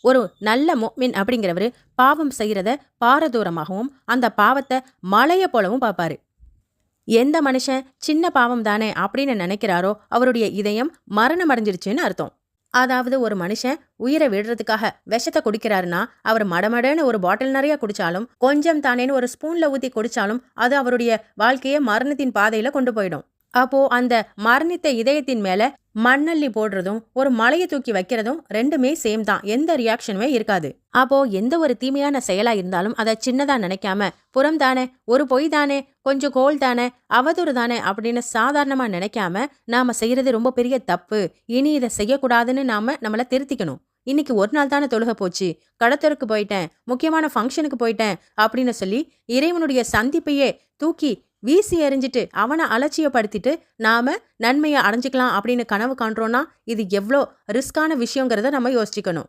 ஒரு நல்ல முஃமின் அப்படிங்கிறவரு பாவம் செய்யறத பாரதூரமாகவும் அந்த பாவத்தை மலைய போலவும் பார்ப்பாரு. எந்த மனுஷன் சின்ன பாவம் தானே அப்படின்னு நினைக்கிறாரோ அவருடைய இதயம் மரணம் அடைஞ்சிருச்சுன்னு அர்த்தம். அதாவது ஒரு மனுஷன் உயிரை விடுறதுக்காக விஷத்தை குடிக்கிறாருன்னா அவர் மடமடன்னு ஒரு பாட்டில் நிறைய குடிச்சாலும் கொஞ்சம் தானேன்னு ஒரு ஸ்பூன்ல ஊத்தி குடிச்சாலும் அது அவருடைய வாழ்க்கையை மரணத்தின் பாதையில கொண்டு போயிடும். அப்போ அந்த மரணித்த இதயத்தின் மேல மண்ணள்ளி போடுறதும் ஒரு மலையை தூக்கி வைக்கிறதும் ரெண்டுமே சேம் தான். எந்த ரியாக்ஷனுமே இருக்காது. அப்போ எந்த ஒரு தீமையான செயலா இருந்தாலும் அதை சின்னதா நினைக்காம புறம் தானே, ஒரு பொய் தானே, கொஞ்சம் கோல் தானே, அவதூறு தானே அப்படின்னு சாதாரணமா நினைக்காம நாம செய்யறது ரொம்ப பெரிய தப்பு, இனி இதை செய்யக்கூடாதுன்னு நாம நம்மள திருத்திக்கணும். இன்னைக்கு ஒரு நாள் தானே தொழுக போச்சு, கடத்தருக்கு போயிட்டேன், முக்கியமான ஃபங்க்ஷனுக்கு போயிட்டேன் அப்படின்னு சொல்லி இறைவனுடைய சந்திப்பையே தூக்கி வீசி எறிஞ்சிட்டு அவனை அலட்சியப்படுத்திட்டு நாம நன்மையை அடைஞ்சிக்கலாம் அப்படின்னு கனவு காண்றோம்னா இது எவ்வளோ ரிஸ்கான விஷயங்கிறத நம்ம யோசிச்சுக்கணும்.